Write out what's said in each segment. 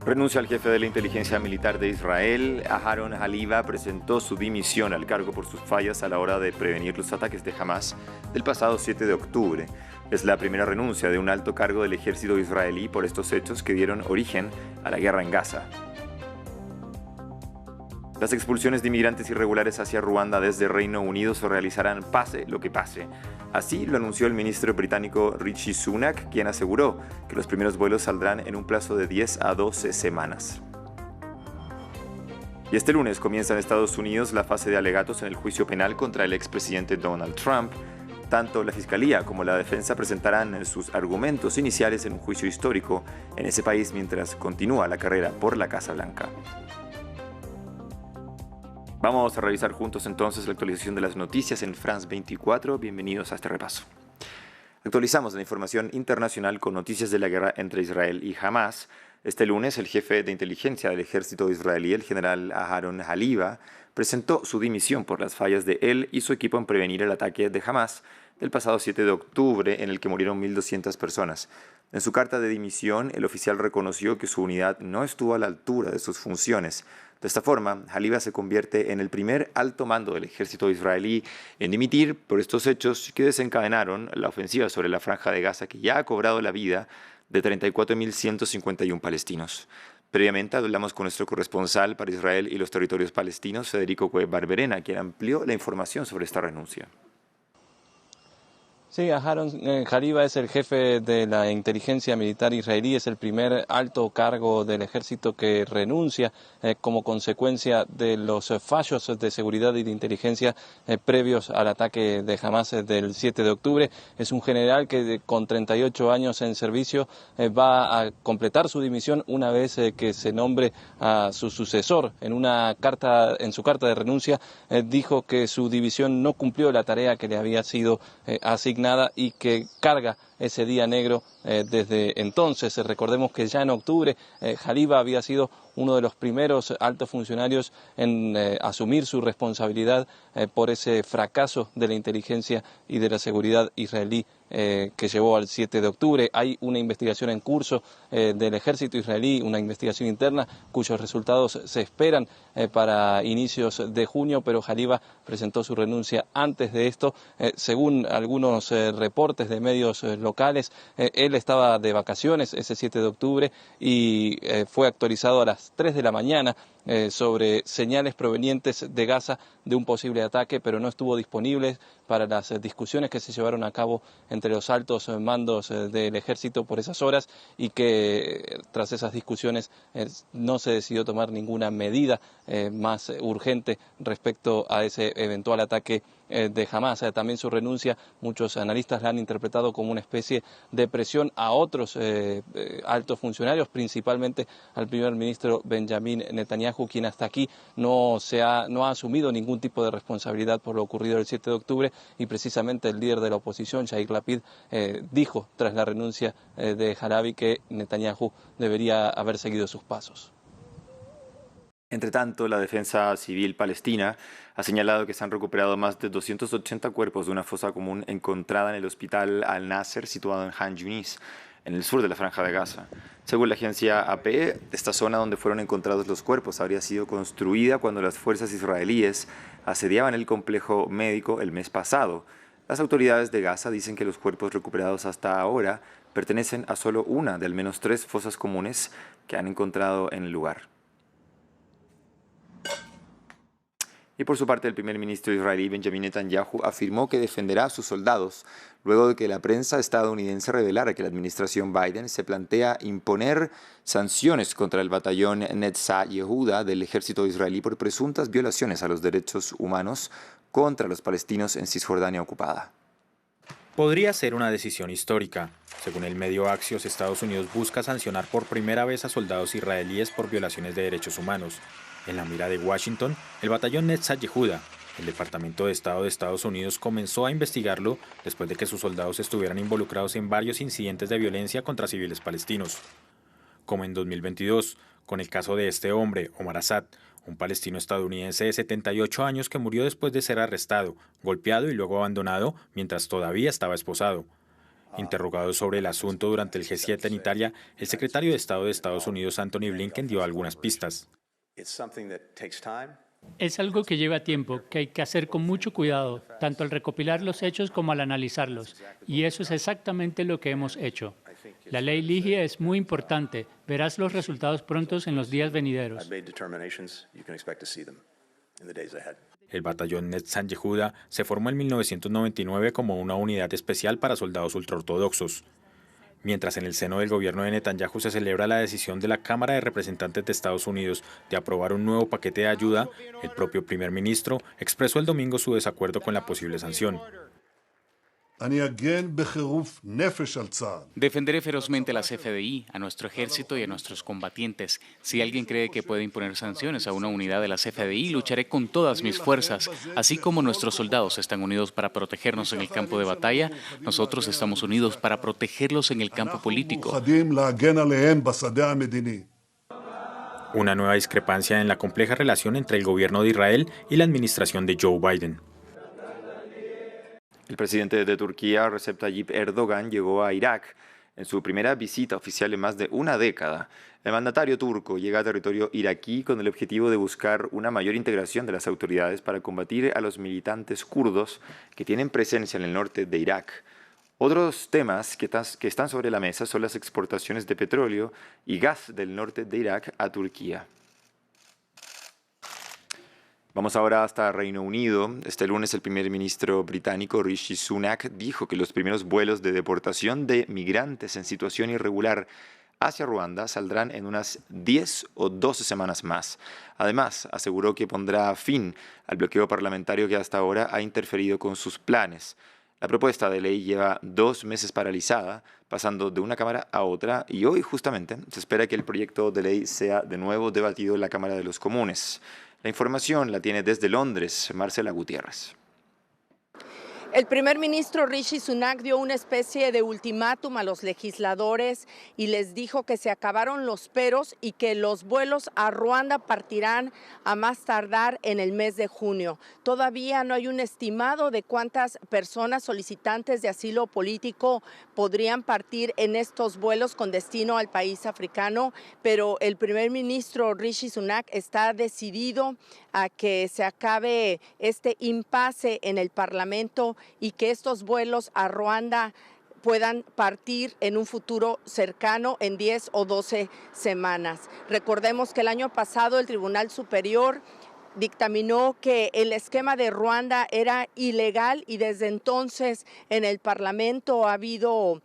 Renuncia al jefe de la inteligencia militar de Israel. Aharon Haliva presentó su dimisión al cargo por sus fallas a la hora de prevenir los ataques de Hamas del pasado 7 de octubre. Es la primera renuncia de un alto cargo del ejército israelí por estos hechos que dieron origen a la guerra en Gaza. Las expulsiones de inmigrantes irregulares hacia Ruanda desde Reino Unido se realizarán pase lo que pase. Así lo anunció el ministro británico Rishi Sunak, quien aseguró que los primeros vuelos saldrán en un plazo de 10 a 12 semanas. Y este lunes comienza en Estados Unidos la fase de alegatos en el juicio penal contra el expresidente Donald Trump. Tanto la Fiscalía como la defensa presentarán sus argumentos iniciales en un juicio histórico en ese país mientras continúa la carrera por la Casa Blanca. Vamos a revisar juntos entonces la actualización de las noticias en France 24. Bienvenidos a este repaso. Actualizamos la información internacional con noticias de la guerra entre Israel y Hamas. Este lunes, el jefe de inteligencia del ejército israelí, el general Aharon Haliva, presentó su dimisión por las fallas de él y su equipo en prevenir el ataque de Hamas del pasado 7 de octubre, en el que murieron 1.200 personas. En su carta de dimisión, el oficial reconoció que su unidad no estuvo a la altura de sus funciones. De esta forma, Haliva se convierte en el primer alto mando del ejército israelí en dimitir por estos hechos que desencadenaron la ofensiva sobre la franja de Gaza, que ya ha cobrado la vida de 34.151 palestinos. Previamente hablamos con nuestro corresponsal para Israel y los territorios palestinos, Federico Cue Barberena, quien amplió la información sobre esta renuncia. Sí, Aharon Haliva es el jefe de la inteligencia militar israelí, es el primer alto cargo del ejército que renuncia como consecuencia de los fallos de seguridad y de inteligencia previos al ataque de Hamas del 7 de octubre. Es un general que con 38 años en servicio va a completar su dimisión una vez que se nombre a su sucesor. En su carta de renuncia dijo que su división no cumplió la tarea que le había sido asignada y que carga ese día negro desde entonces. Recordemos que ya en octubre Haliva había sido uno de los primeros altos funcionarios en asumir su responsabilidad por ese fracaso de la inteligencia y de la seguridad israelí que llevó al 7 de octubre. Hay una investigación en curso del ejército israelí, una investigación interna cuyos resultados se esperan para inicios de junio, pero Haliva presentó su renuncia antes de esto. Según algunos reportes de medios locales, él estaba de vacaciones ese 7 de octubre y fue actualizado a las 3 de la mañana sobre señales provenientes de Gaza de un posible ataque, pero no estuvo disponible para las discusiones que se llevaron a cabo entre los altos mandos del ejército por esas horas, y que tras esas discusiones no se decidió tomar ninguna medida más urgente respecto a ese eventual ataque de Hamas. También su renuncia, muchos analistas la han interpretado como una especie de presión a otros altos funcionarios, principalmente al primer ministro Benjamin Netanyahu, quien hasta aquí no ha asumido ningún tipo de responsabilidad por lo ocurrido el 7 de octubre, y precisamente el líder de la oposición, Yair Lapid, dijo tras la renuncia de Halabi que Netanyahu debería haber seguido sus pasos. Entre tanto, la defensa civil palestina ha señalado que se han recuperado más de 280 cuerpos de una fosa común encontrada en el hospital Al-Nasser, situado en Han Yunis, en el sur de la Franja de Gaza. Según la agencia AP, esta zona donde fueron encontrados los cuerpos habría sido construida cuando las fuerzas israelíes asediaban el complejo médico el mes pasado. Las autoridades de Gaza dicen que los cuerpos recuperados hasta ahora pertenecen a solo una de al menos 3 fosas comunes que han encontrado en el lugar. Y por su parte, el primer ministro israelí Benjamin Netanyahu afirmó que defenderá a sus soldados luego de que la prensa estadounidense revelara que la administración Biden se plantea imponer sanciones contra el batallón Netzah Yehuda del ejército israelí por presuntas violaciones a los derechos humanos contra los palestinos en Cisjordania ocupada. Podría ser una decisión histórica. Según el medio Axios, Estados Unidos busca sancionar por primera vez a soldados israelíes por violaciones de derechos humanos. En la mira de Washington, el batallón Netzah Yehuda, el Departamento de Estado de Estados Unidos, comenzó a investigarlo después de que sus soldados estuvieran involucrados en varios incidentes de violencia contra civiles palestinos. Como en 2022, con el caso de este hombre, Omar Assad, un palestino estadounidense de 78 años que murió después de ser arrestado, golpeado y luego abandonado mientras todavía estaba esposado. Interrogado sobre el asunto durante el G7 en Italia, el secretario de Estado de Estados Unidos, Anthony Blinken, dio algunas pistas. Es algo que lleva tiempo, que hay que hacer con mucho cuidado, tanto al recopilar los hechos como al analizarlos. Y eso es exactamente lo que hemos hecho. La ley LIGIA es muy importante. Verás los resultados prontos en los días venideros. El batallón Netzan Yehuda se formó en 1999 como una unidad especial para soldados ultraortodoxos. Mientras en el seno del gobierno de Netanyahu se celebra la decisión de la Cámara de Representantes de Estados Unidos de aprobar un nuevo paquete de ayuda, el propio primer ministro expresó el domingo su desacuerdo con la posible sanción. Defenderé ferozmente a la CFDI, a nuestro ejército y a nuestros combatientes. Si alguien cree que puede imponer sanciones a una unidad de la CFDI, lucharé con todas mis fuerzas. Así como nuestros soldados están unidos para protegernos en el campo de batalla, nosotros estamos unidos para protegerlos en el campo político. Una nueva discrepancia en la compleja relación entre el gobierno de Israel y la administración de Joe Biden. El presidente de Turquía, Recep Tayyip Erdogan, llegó a Irak en su primera visita oficial en más de una década. El mandatario turco llega a territorio iraquí con el objetivo de buscar una mayor integración de las autoridades para combatir a los militantes kurdos que tienen presencia en el norte de Irak. Otros temas que están sobre la mesa son las exportaciones de petróleo y gas del norte de Irak a Turquía. Vamos ahora hasta Reino Unido. Este lunes el primer ministro británico Rishi Sunak dijo que los primeros vuelos de deportación de migrantes en situación irregular hacia Ruanda saldrán en unas 10 o 12 semanas más. Además, aseguró que pondrá fin al bloqueo parlamentario que hasta ahora ha interferido con sus planes. La propuesta de ley lleva 2 meses paralizada, pasando de una Cámara a otra, y hoy justamente se espera que el proyecto de ley sea de nuevo debatido en la Cámara de los Comunes. La información la tiene desde Londres Marcela Gutiérrez. El primer ministro Rishi Sunak dio una especie de ultimátum a los legisladores y les dijo que se acabaron los peros y que los vuelos a Ruanda partirán a más tardar en el mes de junio. Todavía no hay un estimado de cuántas personas solicitantes de asilo político podrían partir en estos vuelos con destino al país africano, pero el primer ministro Rishi Sunak está decidido a que se acabe este impasse en el Parlamento y que estos vuelos a Ruanda puedan partir en un futuro cercano en 10 o 12 semanas. Recordemos que el año pasado el Tribunal Superior dictaminó que el esquema de Ruanda era ilegal y desde entonces en el Parlamento ha habido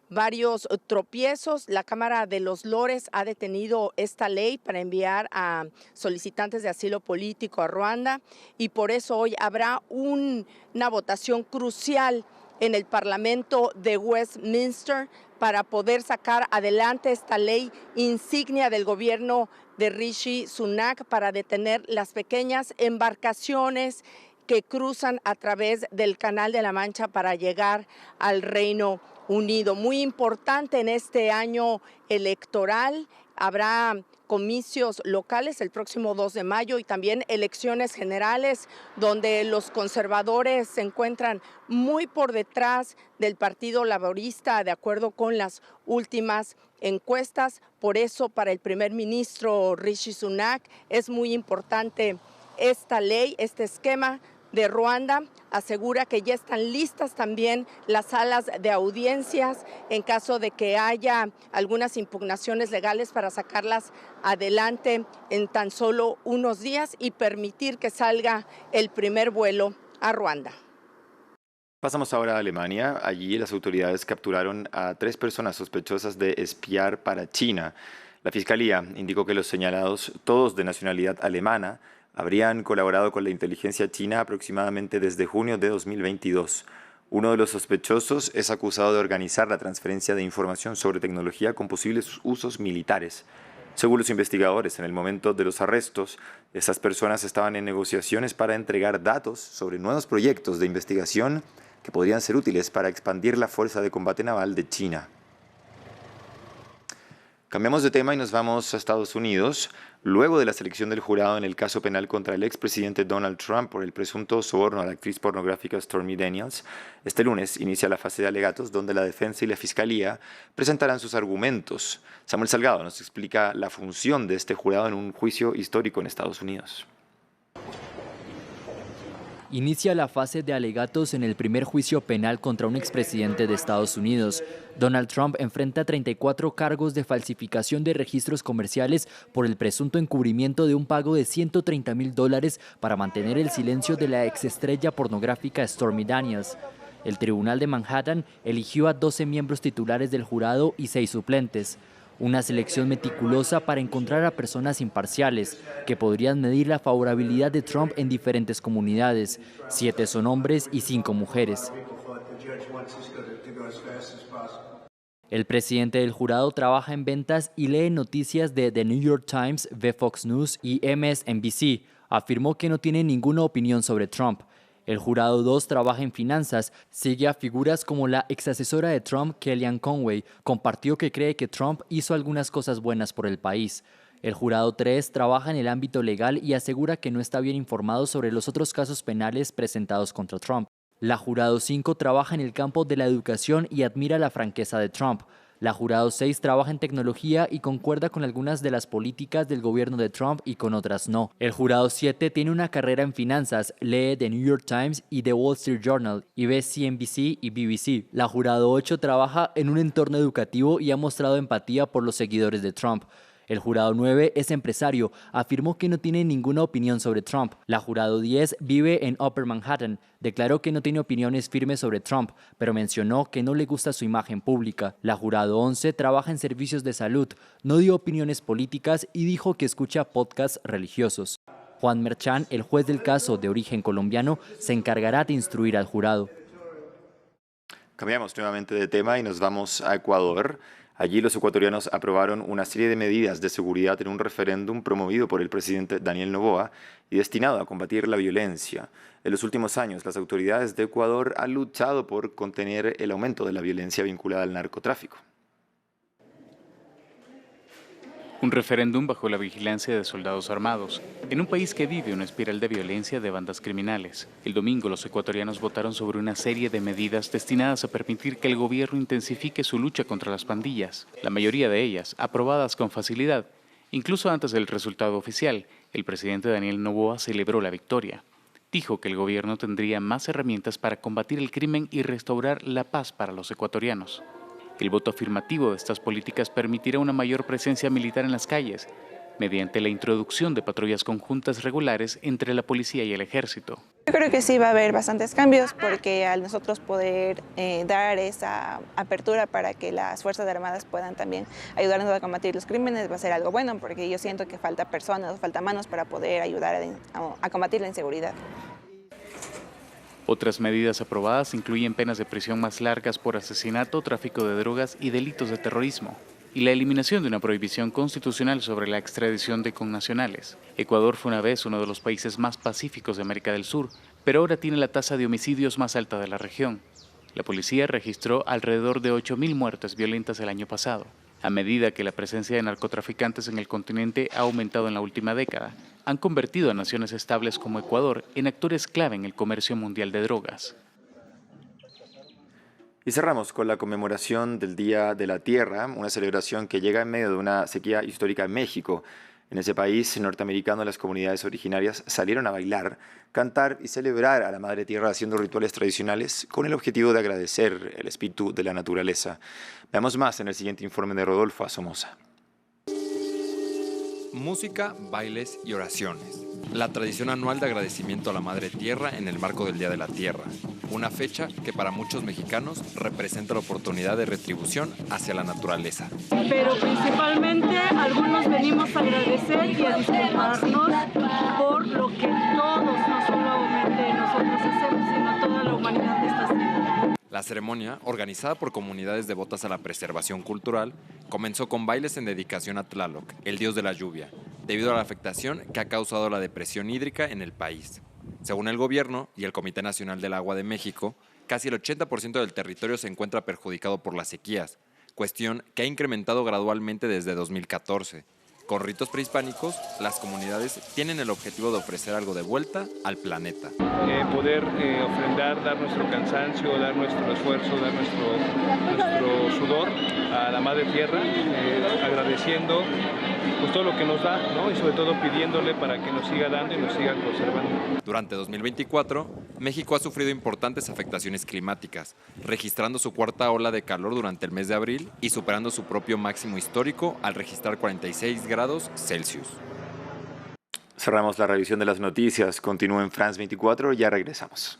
varios tropiezos. La Cámara de los Lores ha detenido esta ley para enviar a solicitantes de asilo político a Ruanda y por eso hoy habrá una votación crucial en el Parlamento de Westminster para poder sacar adelante esta ley insignia del gobierno de Rishi Sunak para detener las pequeñas embarcaciones que cruzan a través del Canal de la Mancha para llegar al Reino Unido. Muy importante en este año electoral, habrá comicios locales el próximo 2 de mayo y también elecciones generales donde los conservadores se encuentran muy por detrás del Partido Laborista de acuerdo con las últimas encuestas. Por eso para el primer ministro Rishi Sunak es muy importante esta ley, este esquema de Ruanda. Asegura que ya están listas también las salas de audiencias en caso de que haya algunas impugnaciones legales para sacarlas adelante en tan solo unos días y permitir que salga el primer vuelo a Ruanda. Pasamos ahora a Alemania. Allí las autoridades capturaron a 3 personas sospechosas de espiar para China. La Fiscalía indicó que los señalados, todos de nacionalidad alemana, habrían colaborado con la inteligencia china aproximadamente desde junio de 2022. Uno de los sospechosos es acusado de organizar la transferencia de información sobre tecnología con posibles usos militares. Según los investigadores, en el momento de los arrestos, estas personas estaban en negociaciones para entregar datos sobre nuevos proyectos de investigación que podrían ser útiles para expandir la fuerza de combate naval de China. Cambiamos de tema y nos vamos a Estados Unidos. Luego de la selección del jurado en el caso penal contra el expresidente Donald Trump por el presunto soborno a la actriz pornográfica Stormy Daniels, este lunes inicia la fase de alegatos donde la defensa y la fiscalía presentarán sus argumentos. Samuel Salgado nos explica la función de este jurado en un juicio histórico en Estados Unidos. Inicia la fase de alegatos en el primer juicio penal contra un expresidente de Estados Unidos. Donald Trump enfrenta 34 cargos de falsificación de registros comerciales por el presunto encubrimiento de un pago de $130,000 para mantener el silencio de la exestrella pornográfica Stormy Daniels. El Tribunal de Manhattan eligió a 12 miembros titulares del jurado y 6 suplentes. Una selección meticulosa para encontrar a personas imparciales que podrían medir la favorabilidad de Trump en diferentes comunidades. 7 son hombres y 5 mujeres. El presidente del jurado trabaja en ventas y lee noticias de The New York Times, ve Fox News y MSNBC. Afirmó que no tiene ninguna opinión sobre Trump. El jurado 2 trabaja en finanzas, sigue a figuras como la exasesora de Trump, Kellyanne Conway, compartió que cree que Trump hizo algunas cosas buenas por el país. El jurado 3 trabaja en el ámbito legal y asegura que no está bien informado sobre los otros casos penales presentados contra Trump. La jurado 5 trabaja en el campo de la educación y admira la franqueza de Trump. La jurado 6 trabaja en tecnología y concuerda con algunas de las políticas del gobierno de Trump y con otras no. El jurado 7 tiene una carrera en finanzas, lee The New York Times y The Wall Street Journal y ve CNBC y BBC. La jurado 8 trabaja en un entorno educativo y ha mostrado empatía por los seguidores de Trump. El jurado 9 es empresario, afirmó que no tiene ninguna opinión sobre Trump. La jurado 10 vive en Upper Manhattan, declaró que no tiene opiniones firmes sobre Trump, pero mencionó que no le gusta su imagen pública. La jurado 11 trabaja en servicios de salud, no dio opiniones políticas y dijo que escucha podcasts religiosos. Juan Merchan, el juez del caso de origen colombiano, se encargará de instruir al jurado. Cambiamos nuevamente de tema y nos vamos a Ecuador. Allí los ecuatorianos aprobaron una serie de medidas de seguridad en un referéndum promovido por el presidente Daniel Noboa y destinado a combatir la violencia. En los últimos años, las autoridades de Ecuador han luchado por contener el aumento de la violencia vinculada al narcotráfico. Un referéndum bajo la vigilancia de soldados armados, en un país que vive una espiral de violencia de bandas criminales. El domingo los ecuatorianos votaron sobre una serie de medidas destinadas a permitir que el gobierno intensifique su lucha contra las pandillas, la mayoría de ellas aprobadas con facilidad. Incluso antes del resultado oficial, el presidente Daniel Noboa celebró la victoria. Dijo que el gobierno tendría más herramientas para combatir el crimen y restaurar la paz para los ecuatorianos. El voto afirmativo de estas políticas permitirá una mayor presencia militar en las calles, mediante la introducción de patrullas conjuntas regulares entre la policía y el ejército. Yo creo que sí va a haber bastantes cambios porque al nosotros poder dar esa apertura para que las Fuerzas Armadas puedan también ayudarnos a combatir los crímenes va a ser algo bueno porque yo siento que falta personas, falta manos para poder ayudar a combatir la inseguridad. Otras medidas aprobadas incluyen penas de prisión más largas por asesinato, tráfico de drogas y delitos de terrorismo, y la eliminación de una prohibición constitucional sobre la extradición de connacionales. Ecuador fue una vez uno de los países más pacíficos de América del Sur, pero ahora tiene la tasa de homicidios más alta de la región. La policía registró alrededor de 8.000 muertes violentas el año pasado. A medida que la presencia de narcotraficantes en el continente ha aumentado en la última década, han convertido a naciones estables como Ecuador en actores clave en el comercio mundial de drogas. Y cerramos con la conmemoración del Día de la Tierra, una celebración que llega en medio de una sequía histórica en México. En ese país norteamericano, las comunidades originarias salieron a bailar, cantar y celebrar a la Madre Tierra haciendo rituales tradicionales con el objetivo de agradecer el espíritu de la naturaleza. Veamos más en el siguiente informe de Rodolfo Asomosa. Música, bailes y oraciones. La tradición anual de agradecimiento a la Madre Tierra en el marco del Día de la Tierra. Una fecha que para muchos mexicanos representa la oportunidad de retribución hacia la naturaleza. Pero principalmente algunos venimos a agradecer y a disculparnos por lo que todos, no solamente nosotros hacemos, sino toda la humanidad está haciendo. La ceremonia, organizada por comunidades devotas a la preservación cultural, comenzó con bailes en dedicación a Tlaloc, el dios de la lluvia, debido a la afectación que ha causado la depresión hídrica en el país. Según el gobierno y el Comité Nacional del Agua de México, casi el 80% del territorio se encuentra perjudicado por las sequías, cuestión que ha incrementado gradualmente desde 2014. Con ritos prehispánicos, las comunidades tienen el objetivo de ofrecer algo de vuelta al planeta. Poder ofrendar, dar nuestro cansancio, dar nuestro esfuerzo, dar nuestro sudor a la Madre Tierra, agradeciendo pues, todo lo que nos da, ¿no? Y sobre todo pidiéndole para que nos siga dando y nos siga conservando. Durante 2024, México ha sufrido importantes afectaciones climáticas, registrando su cuarta ola de calor durante el mes de abril y superando su propio máximo histórico al registrar 46 grados Celsius. Cerramos la revisión de las noticias. Continúa en France 24, ya regresamos.